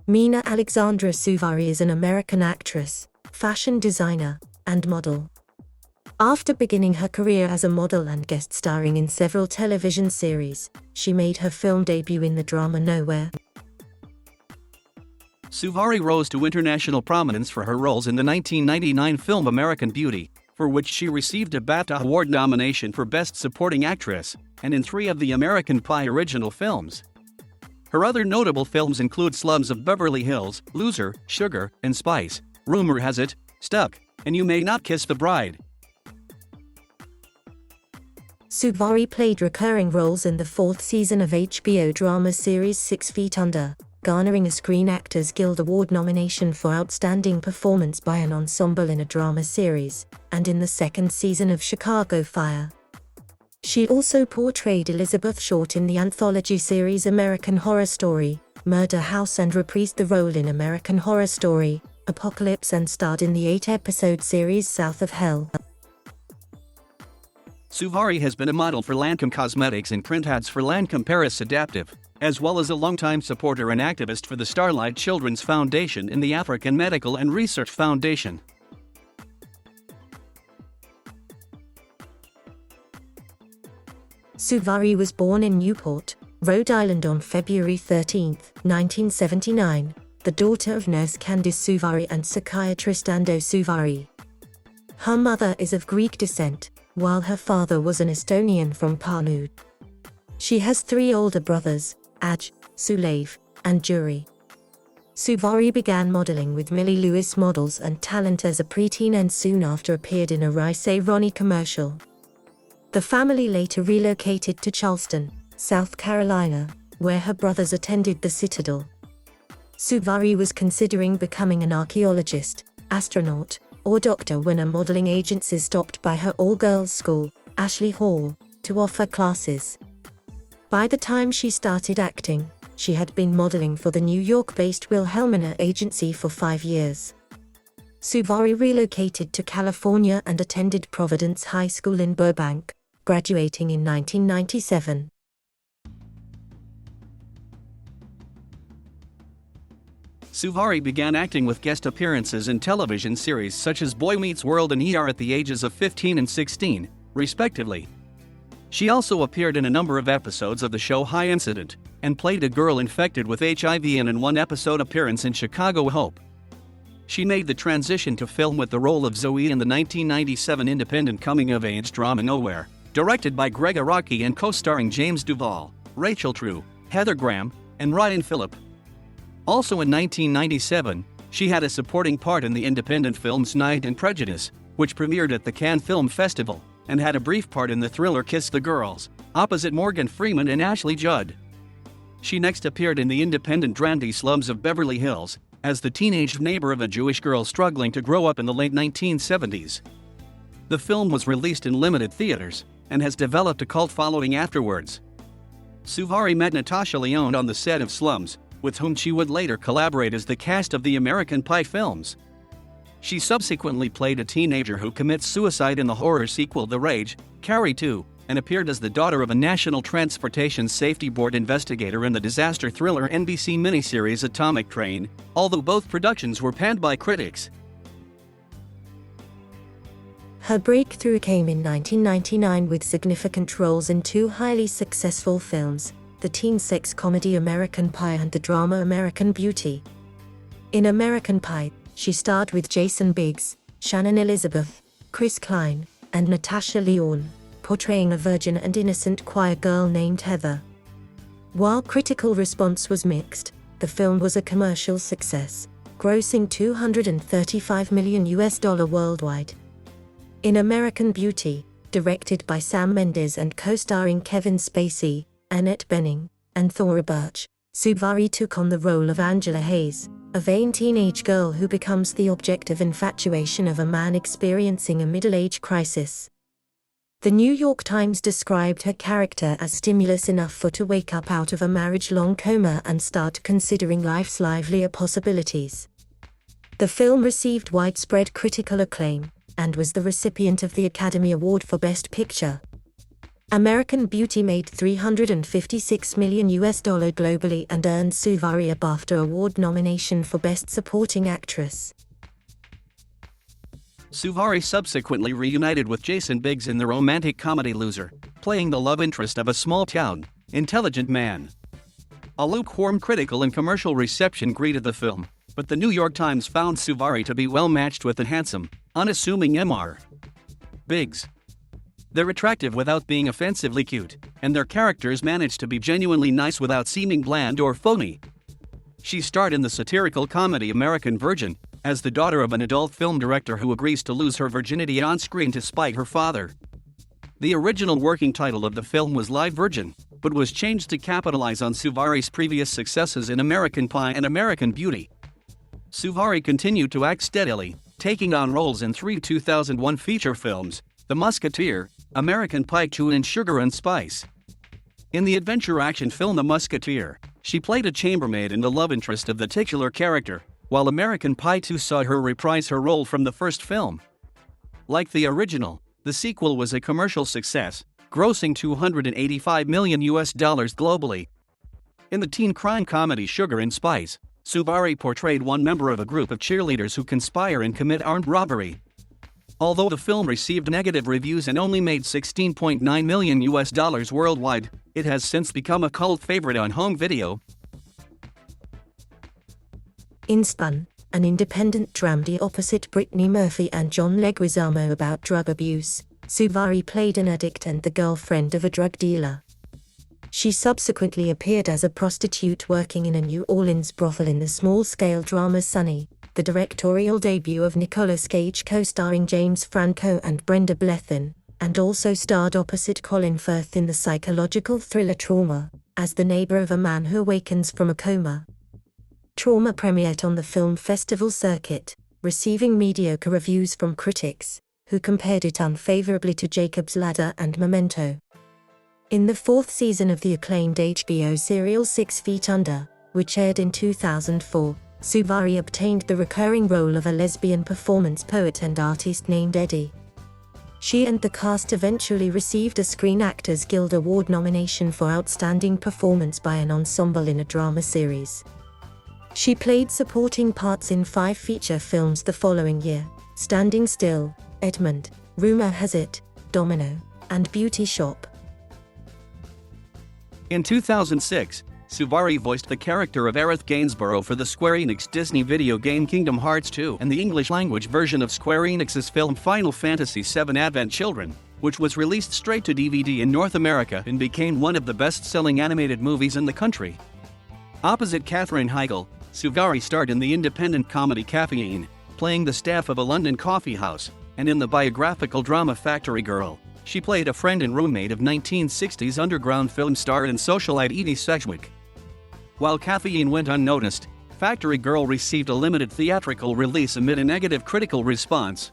Mena Alexandra Suvari is an American actress, fashion designer, and model. After beginning her career as a model and guest starring in several television series, she made her film debut in the drama Nowhere. Suvari rose to international prominence for her roles in the 1999 film American Beauty, for which she received a BAFTA Award nomination for Best Supporting Actress, and in 3 of the American Pie original films. Her other notable films include Slums of Beverly Hills, Loser, Sugar and Spice, Rumor Has It, Stuck, and You May Not Kiss the Bride. Suvari played recurring roles in the 4th season of HBO drama series 6 Feet Under, garnering a Screen Actors Guild Award nomination for Outstanding Performance by an Ensemble in a Drama Series, and in the 2nd season of Chicago Fire. She also portrayed Elizabeth Short in the anthology series American Horror Story, Murder House, and reprised the role in American Horror Story, Apocalypse, and starred in the 8-episode series South of Hell. Suvari has been a model for Lancome Cosmetics and print ads for Lancome Paris Adaptive, as well as a longtime supporter and activist for the Starlight Children's Foundation and the African Medical and Research Foundation. Suvari was born in Newport, Rhode Island on February 13, 1979, the daughter of nurse Candice Suvari and psychiatrist Ando Suvari. Her mother is of Greek descent, while her father was an Estonian from Pärnu. She has 3 older brothers, Aj, Sulev, and Juri. Suvari began modeling with Millie Lewis Models and Talent as a preteen and soon after appeared in a Rice Ronnie commercial. The family later relocated to Charleston, South Carolina, where her brothers attended the Citadel. Suvari was considering becoming an archaeologist, astronaut, or doctor when a modeling agency stopped by her all-girls school, Ashley Hall, to offer classes. By the time she started acting, she had been modeling for the New York-based Wilhelmina agency for 5 years. Suvari relocated to California and attended Providence High School in Burbank, graduating in 1997. Suvari began acting with guest appearances in television series such as Boy Meets World and ER at the ages of 15 and 16, respectively. She also appeared in a number of episodes of the show High Incident, and played a girl infected with HIV in an 1-episode appearance in Chicago Hope. She made the transition to film with the role of Zoe in the 1997 independent coming-of-age drama Nowhere, directed by Greg Araki and co-starring James Duval, Rachel True, Heather Graham, and Ryan Phillip. Also in 1997, she had a supporting part in the independent films Night and Prejudice, which premiered at the Cannes Film Festival, and had a brief part in the thriller Kiss the Girls, opposite Morgan Freeman and Ashley Judd. She next appeared in the independent drama Slums of Beverly Hills, as the teenage neighbor of a Jewish girl struggling to grow up in the late 1970s. The film was released in limited theaters, and has developed a cult following afterwards. Suvari met Natasha Lyonne on the set of Slums, with whom she would later collaborate as the cast of the American Pie films. She subsequently played a teenager who commits suicide in the horror sequel The Rage, Carrie 2, and appeared as the daughter of a National Transportation Safety Board investigator in the disaster thriller NBC miniseries Atomic Train, although both productions were panned by critics. Her breakthrough came in 1999 with significant roles in 2 highly successful films, the teen sex comedy American Pie and the drama American Beauty. In American Pie, she starred with Jason Biggs, Shannon Elizabeth, Chris Klein, and Natasha Lyonne, portraying a virgin and innocent choir girl named Heather. While critical response was mixed, the film was a commercial success, grossing $235 million worldwide. In American Beauty, directed by Sam Mendes and co-starring Kevin Spacey, Annette Bening, and Thora Birch, Suvari took on the role of Angela Hayes, a vain teenage girl who becomes the object of infatuation of a man experiencing a middle-age crisis. The New York Times described her character as stimulus enough for to wake up out of a marriage-long coma and start considering life's livelier possibilities. The film received widespread critical acclaim, and was the recipient of the Academy Award for Best Picture. American Beauty made $356 million globally and earned Suvari a BAFTA Award nomination for Best Supporting Actress. Suvari subsequently reunited with Jason Biggs in the romantic comedy Loser, playing the love interest of a small-town, intelligent man. A lukewarm critical and commercial reception greeted the film, but the New York Times found Suvari to be well matched with the handsome, unassuming Mr. Biggs. They're attractive without being offensively cute, and their characters manage to be genuinely nice without seeming bland or phony. She starred in the satirical comedy American Virgin, as the daughter of an adult film director who agrees to lose her virginity on screen to spite her father. The original working title of the film was Live Virgin, but was changed to capitalize on Suvari's previous successes in American Pie and American Beauty. Suvari continued to act steadily, taking on roles in 3 2001 feature films, The Musketeer, American Pie 2 and Sugar and Spice. In the adventure-action film The Musketeer, she played a chambermaid and the love interest of the titular character, while American Pie 2 saw her reprise her role from the first film. Like the original, the sequel was a commercial success, grossing $285 million globally. In the teen crime comedy Sugar and Spice, Suvari portrayed one member of a group of cheerleaders who conspire and commit armed robbery. Although the film received negative reviews and only made $16.9 million worldwide, it has since become a cult favorite on home video. In Spun, an independent dramedy opposite Brittany Murphy and John Leguizamo about drug abuse, Suvari played an addict and the girlfriend of a drug dealer. She subsequently appeared as a prostitute working in a New Orleans brothel in the small-scale drama Sunny, the directorial debut of Nicolas Cage co-starring James Franco and Brenda Blethyn, and also starred opposite Colin Firth in the psychological thriller Trauma, as the neighbor of a man who awakens from a coma. Trauma premiered on the film festival circuit, receiving mediocre reviews from critics, who compared it unfavorably to Jacob's Ladder and Memento. In the 4th season of the acclaimed HBO serial 6 Feet Under, which aired in 2004, Suvari obtained the recurring role of a lesbian performance poet and artist named Eddie. She and the cast eventually received a Screen Actors Guild Award nomination for Outstanding Performance by an Ensemble in a Drama Series. She played supporting parts in 5 feature films the following year: Standing Still, Edmund, Rumor Has It, Domino, and Beauty Shop. In 2006, Suvari voiced the character of Aerith Gainsborough for the Square Enix Disney video game Kingdom Hearts 2 and the English-language version of Square Enix's film Final Fantasy VII Advent Children, which was released straight to DVD in North America and became one of the best-selling animated movies in the country. Opposite Katherine Heigl, Suvari starred in the independent comedy Caffeine, playing the staff of a London coffee house, and in the biographical drama Factory Girl, she played a friend and roommate of 1960s underground film star and socialite Edie Sedgwick. While Caffeine went unnoticed, Factory Girl received a limited theatrical release amid a negative critical response.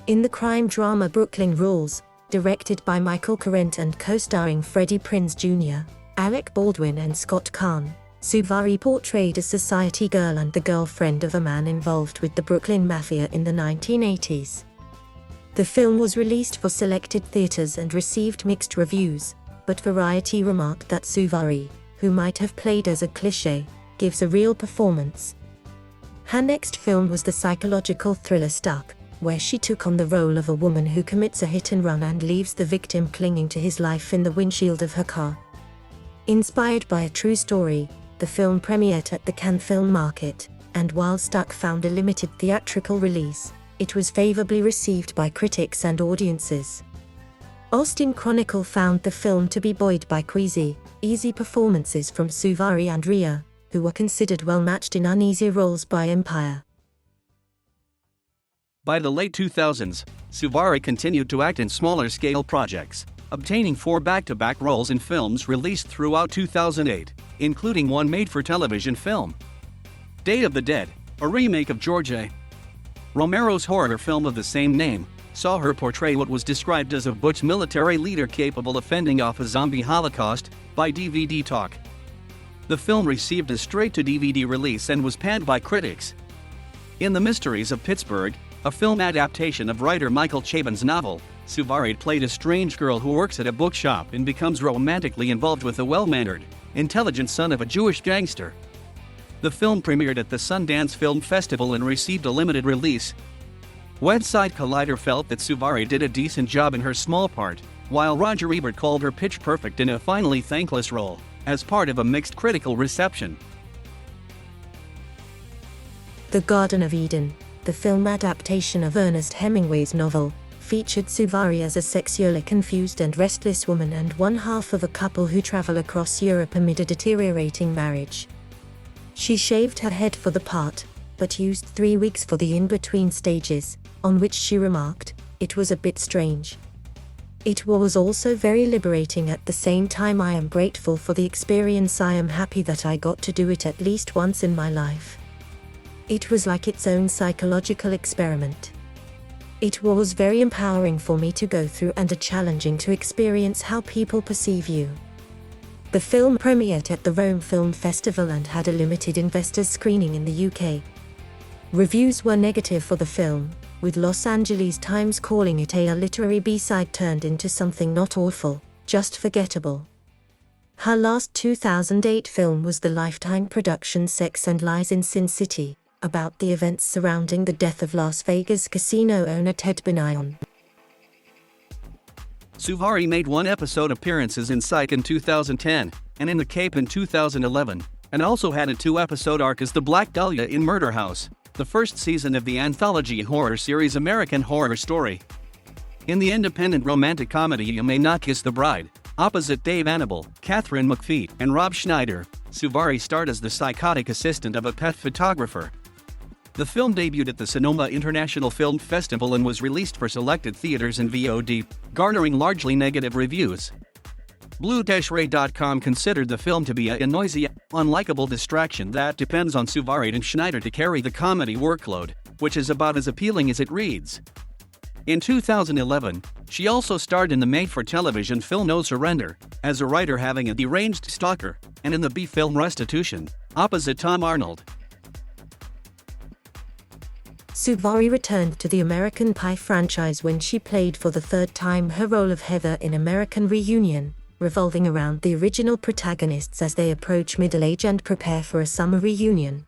In the crime drama Brooklyn Rules, directed by Michael Corrent and co-starring Freddie Prinze Jr., Alec Baldwin and Scott Kahn, Suvari portrayed a society girl and the girlfriend of a man involved with the Brooklyn Mafia in the 1980s. The film was released for selected theaters and received mixed reviews, but Variety remarked that Suvari, who might have played as a cliché, gives a real performance. Her next film was the psychological thriller Stuck, where she took on the role of a woman who commits a hit-and-run and leaves the victim clinging to his life in the windshield of her car. Inspired by a true story, the film premiered at the Cannes Film Market, and while Stuck found a limited theatrical release, it was favorably received by critics and audiences. Austin Chronicle found the film to be buoyed by queasy, easy performances from Suvari and Rhea, who were considered well-matched in uneasy roles by Empire. By the late 2000s, Suvari continued to act in smaller-scale projects, obtaining 4 back-to-back roles in films released throughout 2008, including one made-for-television film, Day of the Dead, a remake of George A. Romero's horror film of the same name, saw her portray what was described as a butch military leader capable of fending off a zombie holocaust by DVD talk. The film received a straight-to-DVD release and was panned by critics. In The Mysteries of Pittsburgh, a film adaptation of writer Michael Chabon's novel, Suvari played a strange girl who works at a bookshop and becomes romantically involved with a well-mannered, intelligent son of a Jewish gangster. The film premiered at the Sundance Film Festival and received a limited release. Website Collider felt that Suvari did a decent job in her small part, while Roger Ebert called her pitch perfect in a finally thankless role, as part of a mixed critical reception. The Garden of Eden, the film adaptation of Ernest Hemingway's novel, featured Suvari as a sexually confused and restless woman and one half of a couple who travel across Europe amid a deteriorating marriage. She shaved her head for the part, but used 3 weeks for the in-between stages, on which she remarked, "It was a bit strange. It was also very liberating at the same time. I am grateful for the experience. I am happy that I got to do it at least once in my life. It was like its own psychological experiment. It was very empowering for me to go through and challenging to experience how people perceive you." The film premiered at the Rome Film Festival and had a limited investors screening in the UK. Reviews were negative for the film, with Los Angeles Times calling it a literary B-side turned into something not awful, just forgettable. Her last 2008 film was the Lifetime production Sex and Lies in Sin City, about the events surrounding the death of Las Vegas casino owner Ted Binion. Suvari made one-episode appearances in Psych in 2010, and in The Cape in 2011, and also had a 2-episode arc as the Black Dahlia in Murder House, the first season of the anthology horror series American Horror Story. In the independent romantic comedy You May Not Kiss the Bride, opposite Dave Annable, Catherine McPhee, and Rob Schneider, Suvari starred as the psychotic assistant of a pet photographer. The film debuted at the Sonoma International Film Festival and was released for selected theaters and VOD, garnering largely negative reviews. Blue-Ray.com considered the film to be a noisy, unlikable distraction that depends on Suvari and Schneider to carry the comedy workload, which is about as appealing as it reads. In 2011, she also starred in the made-for-television film No Surrender, as a writer having a deranged stalker, and in the B-film Restitution, opposite Tom Arnold. Suvari returned to the American Pie franchise when she played for the third time her role of Heather in American Reunion, revolving around the original protagonists as they approach middle age and prepare for a summer reunion.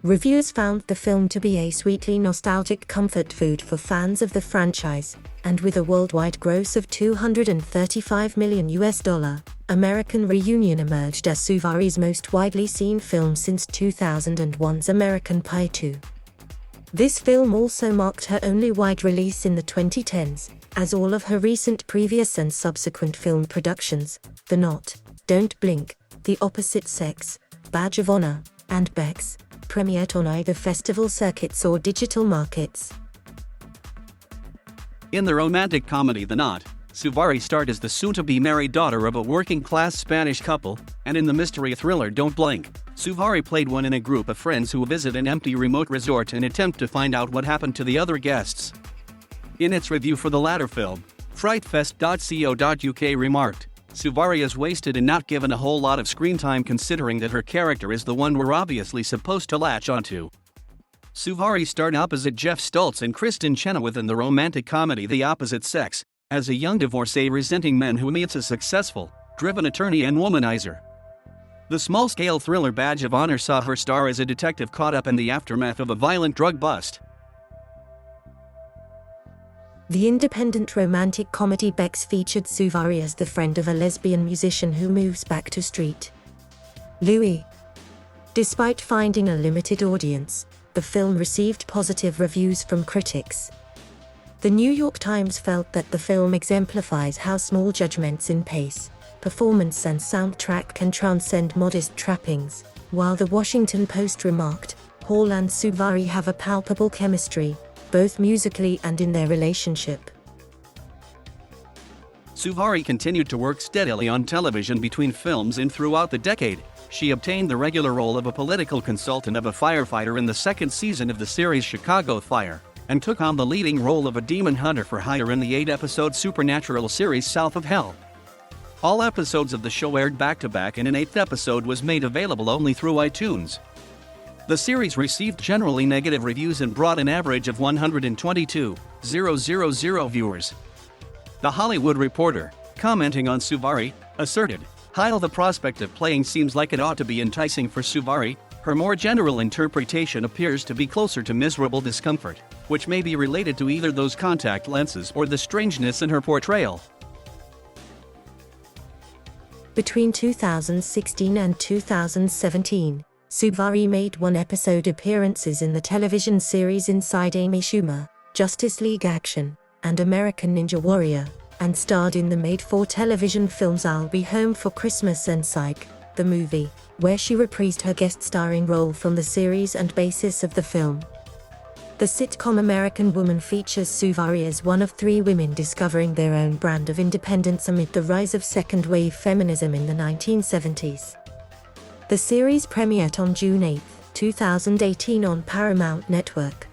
Reviewers found the film to be a sweetly nostalgic comfort food for fans of the franchise, and with a worldwide gross of $235 million, American Reunion emerged as Suvari's most widely seen film since 2001's American Pie 2. This film also marked her only wide release in the 2010s, as all of her recent previous and subsequent film productions, The Knot, Don't Blink, The Opposite Sex, Badge of Honor, and Bex, premiered on either festival circuits or digital markets. In the romantic comedy The Knot, Suvari starred as the soon-to-be married daughter of a working-class Spanish couple, and in the mystery thriller Don't Blink, Suvari played one in a group of friends who visit an empty remote resort and attempt to find out what happened to the other guests. In its review for the latter film, frightfest.co.uk remarked, "Suvari is wasted and not given a whole lot of screen time considering that her character is the one we're obviously supposed to latch onto." Suvari starred opposite Jeff Stoltz and Kristen Chenoweth in the romantic comedy The Opposite Sex, as a young divorcee resenting men who meets a successful, driven attorney and womanizer. The small-scale thriller Badge of Honor saw her star as a detective caught up in the aftermath of a violent drug bust. The independent romantic comedy Bex featured Suvari as the friend of a lesbian musician who moves back to St. Louis. Despite finding a limited audience, the film received positive reviews from critics. The New York Times felt that the film exemplifies how small judgments in pace, performance and soundtrack can transcend modest trappings, while the Washington Post remarked, "Hall and Suvari have a palpable chemistry, both musically and in their relationship." Suvari continued to work steadily on television between films and throughout the decade. She obtained the regular role of a political consultant of a firefighter in the second season of the series Chicago Fire, and took on the leading role of a demon hunter for hire in the 8-episode supernatural series South of Hell. All episodes of the show aired back-to-back, and an 8th episode was made available only through iTunes. The series received generally negative reviews and brought an average of 122,000 viewers. The Hollywood Reporter, commenting on Suvari, asserted, "While the prospect of playing seems like it ought to be enticing for Suvari, her more general interpretation appears to be closer to miserable discomfort, which may be related to either those contact lenses or the strangeness in her portrayal." Between 2016 and 2017, Suvari made one-episode appearances in the television series Inside Amy Schumer, Justice League Action, and American Ninja Warrior, and starred in the made-for-television films I'll Be Home for Christmas and Psych, the movie, where she reprised her guest-starring role from the series and basis of the film. The sitcom American Woman features Suvari as one of three women discovering their own brand of independence amid the rise of second-wave feminism in the 1970s. The series premiered on June 8, 2018 on Paramount Network.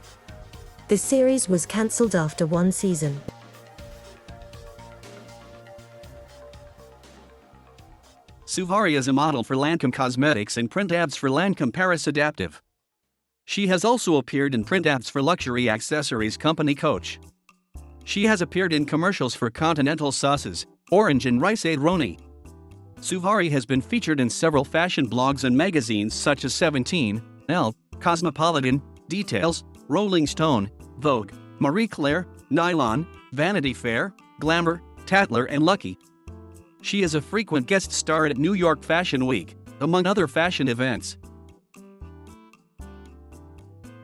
The series was cancelled after one season. Suvari is a model for Lancome Cosmetics and print ads for Lancome Paris Adaptive. She has also appeared in print ads for luxury accessories company Coach. She has appeared in commercials for Continental Sauces, Orange and Rice Aid Roni. Suvari has been featured in several fashion blogs and magazines such as 17, Elle, Cosmopolitan, Details, Rolling Stone, Vogue, Marie Claire, Nylon, Vanity Fair, Glamour, Tatler and Lucky. She is a frequent guest star at New York Fashion Week, among other fashion events.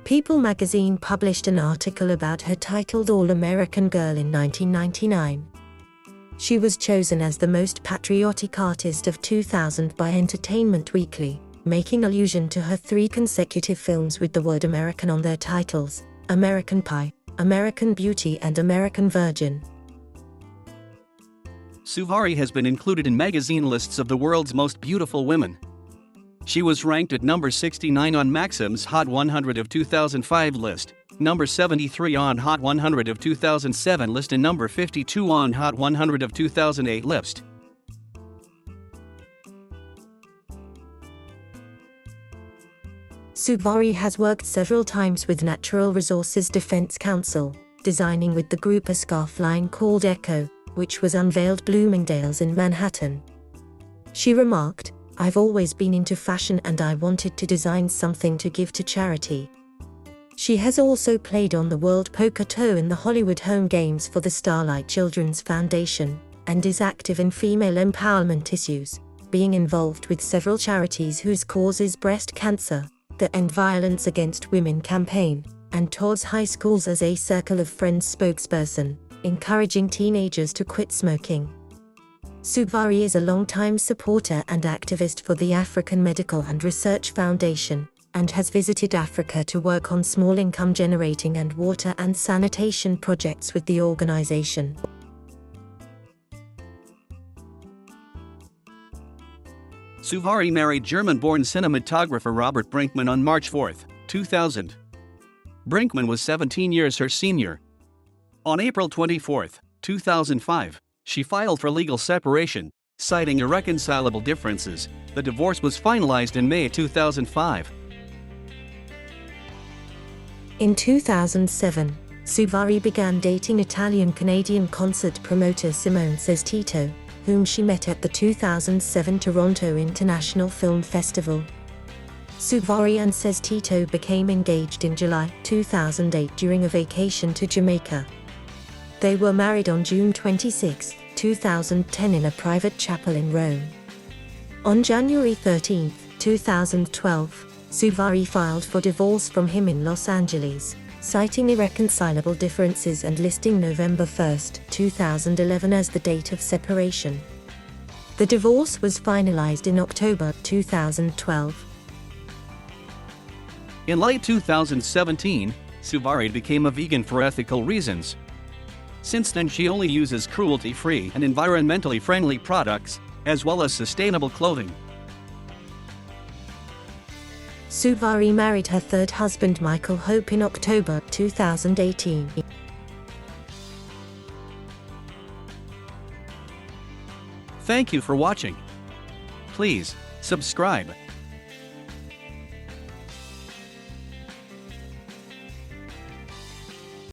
People magazine published an article about her titled All-American Girl in 1999. She was chosen as the most patriotic artist of 2000 by Entertainment Weekly, making allusion to her 3 consecutive films with the word American on their titles: American Pie, American Beauty and American Virgin. Suvari has been included in magazine lists of the world's most beautiful women. She was ranked at number 69 on Maxim's Hot 100 of 2005 list, number 73 on Hot 100 of 2007 list and number 52 on Hot 100 of 2008 list. Suvari has worked several times with Natural Resources Defense Council, designing with the group a scarf line called Echo, which was unveiled Bloomingdale's in Manhattan. She remarked, "I've always been into fashion and I wanted to design something to give to charity." She has also played on the World Poker Tour in the Hollywood Home Games for the Starlight Children's Foundation, and is active in female empowerment issues, being involved with several charities whose cause is breast cancer, the End Violence Against Women campaign, and tours high schools as a Circle of Friends spokesperson, encouraging teenagers to quit smoking. Suvari is a longtime supporter and activist for the African Medical and Research Foundation, and has visited Africa to work on small income generating and water and sanitation projects with the organization. Suvari married German-born cinematographer Robert Brinkman on March 4, 2000. Brinkman was 17 years her senior. On April 24, 2005, she filed for legal separation, citing irreconcilable differences. The divorce was finalized in May 2005. In 2007, Suvari began dating Italian-Canadian concert promoter Simone Says Tito, whom she met at the 2007 Toronto International Film Festival. Suvari and Says Tito became engaged in July 2008 during a vacation to Jamaica. They were married on June 26, 2010 in a private chapel in Rome. On January 13, 2012, Suvari filed for divorce from him in Los Angeles, citing irreconcilable differences and listing November 1, 2011 as the date of separation. The divorce was finalized in October 2012. In late 2017, Suvari became a vegan for ethical reasons. Since then she only uses cruelty-free and environmentally friendly products, as well as sustainable clothing. Suvari married her third husband Michael Hope in October 2018. Thank you for watching. Please subscribe.